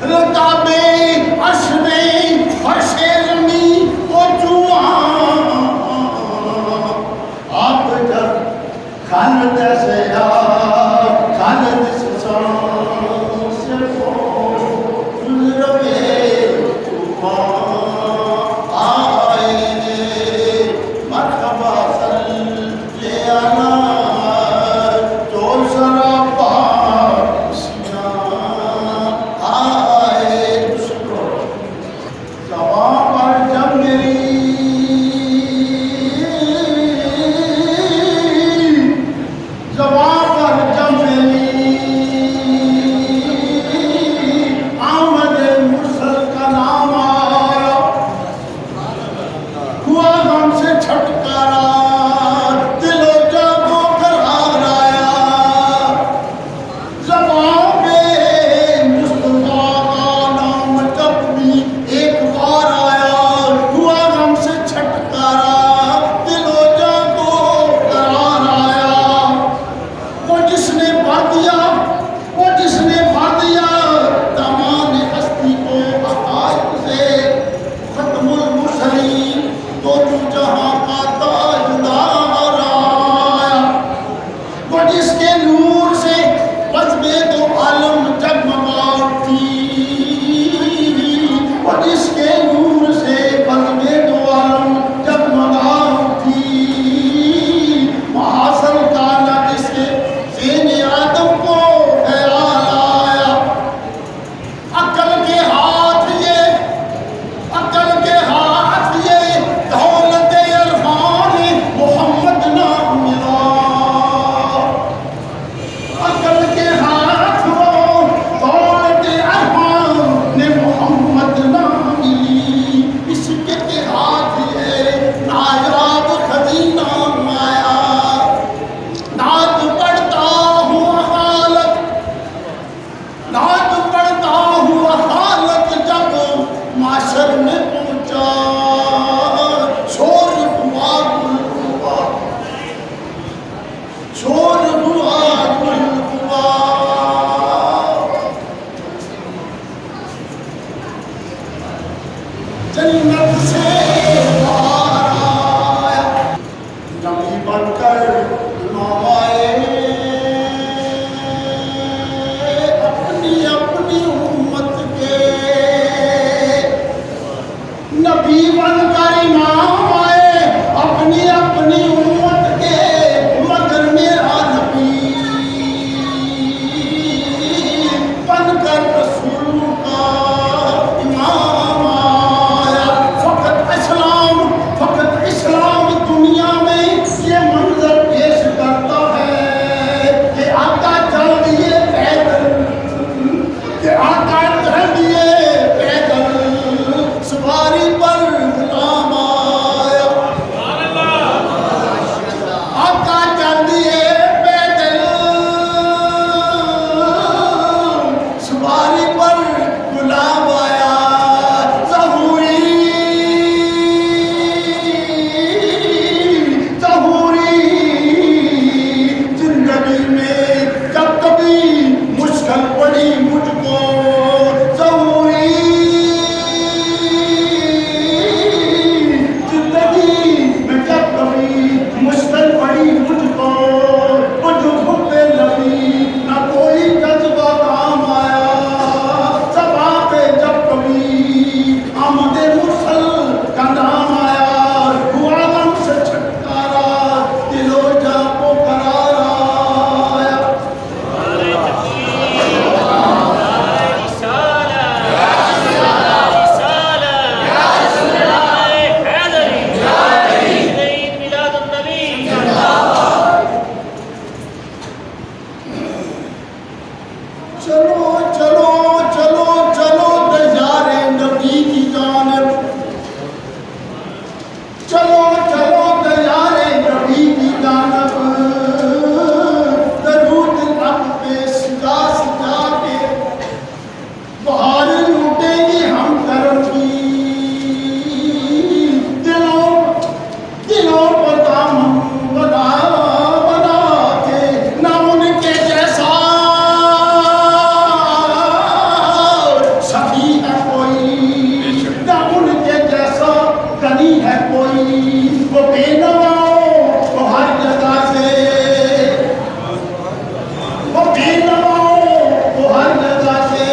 रकाबे अर्श में फर्शे नगर में पहुंचा, शोर हुआ गुलगुआ, शोर हुआ गुलगुआ। जन्नत से बाहर आया, नबी बनकर इमाम आए, अपनी अपनी उम्मत के नबी बनकर इमाम आए, अपनी अपनी उम्मत के, मगर मेरा नबी बनकर रसूल का इमाम आया। फकत इस्लाम दुनिया में ये मंजर पेश करता है कि आका चल दिए पैदल, कि आका चल दिए पैदल, सवारी पर गुलाम आया। आका चल दिए पैदल, सवारी पर गुलाम आया। ज़हूरी जिंदगी में जब कभी मुश्किल पड़ी मुझको, ज़हूरी जिंदगी में जब कभी मुश्किल पड़ी मुझको, मुझको पे नबी ना कोई जज्बा काम आया। सभा पे जब कभी आमदे मुसल का नाम आया, हुआ गम से छटकारा, दिलो जा को करार आया। चलो चलो चलो चलो तैयारे नबी की जानिब, चलो चलो तैयारे नबी की जानिब, दरूद रब पे सजा सजा के बहार लूटेंगी हम करम की। दिलों पर दामन बना बना के, ना उनके जैसा सखी है कोई, ना उनके जैसा गनी है कोई। वो बेनवाओं को हर जगह से, वो बेनवाओं को हर जगह से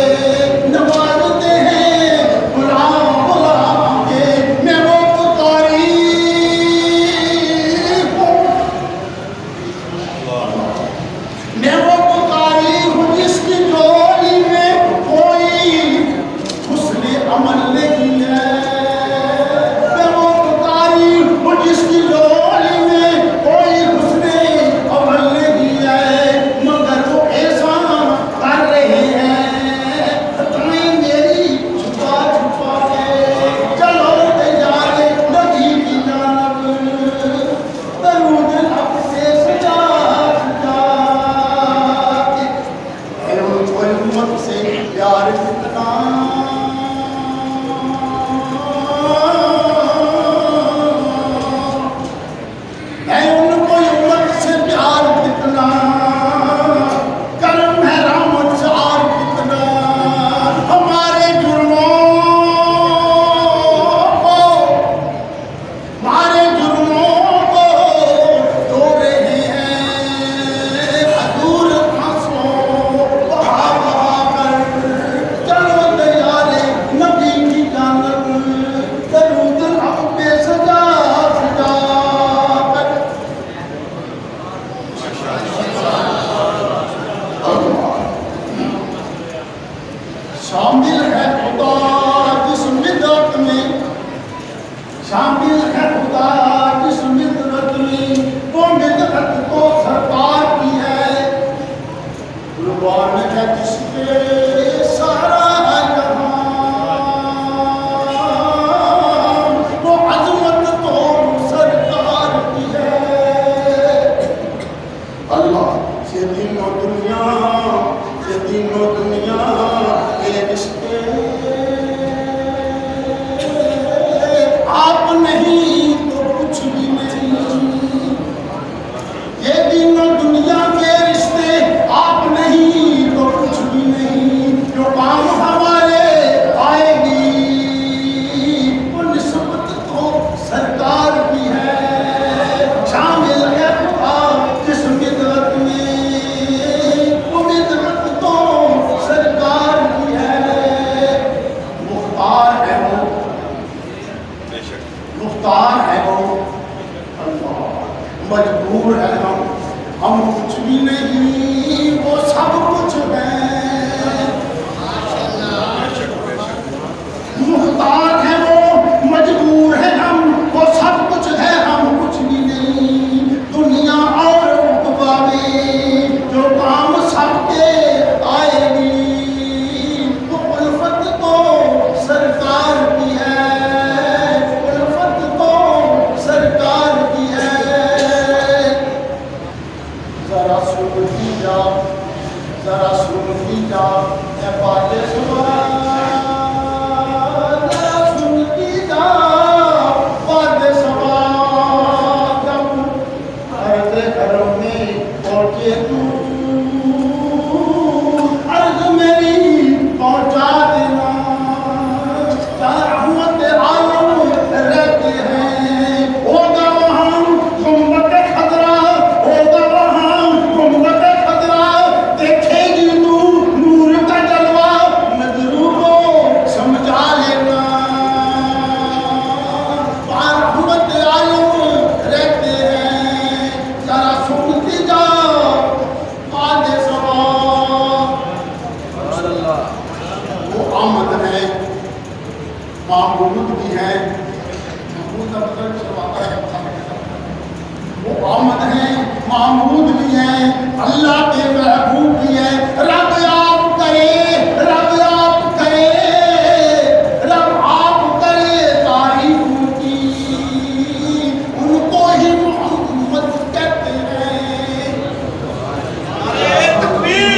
नवाजते हैं गुलाम गुलाम के। मैं वो पुकारी हूँ, मैं वो पुकारी हूँ जिसकी झोली में कोई हुस्न अमल नहीं है। मैं वो पुकारी हूँ जिसकी झोली में कोई हुस्न अमल नहीं है, मगर वो ऐसा कर रहे हैं खताएं मेरी छुपा छुपा के। चलो तैयारे नबी की जानिब, दरूद रब से सजा सजा के। है उनको उम्मत से प्यार कितना, है उनको उम्मत से प्यार कितना, करम है रहमत जार कितना। हमारे जुर्मों को, हमारे जुर्मों को धो रहे हैं हजूर आंसुओं बहा बहा कर। चलो तैयारे नबी की जानिब, दरूद रब पे सजा सजा कर। शामिल है खुदा जिस मिदत में, शामिल है खुदा जिस मिदत में, वो मिदत तो सरकार की है। कुर्बान है जिसके सारा जहां, वो अजमत तो सरकार की है। अल्लाह से तीनों दुनिया, ये तीनों दुनिया के रिश्ते मामूद भी हैं, मामूद का मतलब शर्माता है, वो आमद हैं, मामूद भी हैं, अल्लाह के महबूब भी हैं। रब आप करे, रब आप करे, रब आप करे तारीफ की, उनको ही मोहम्मद कहते हैं। नारे तकबीर,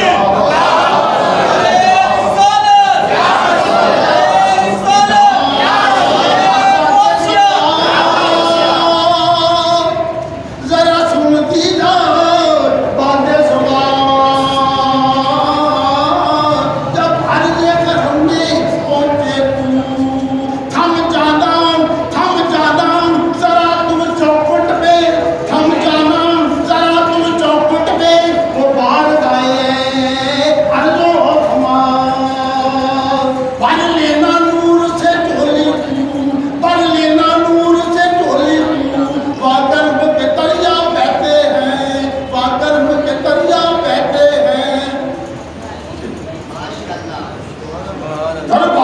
धर्म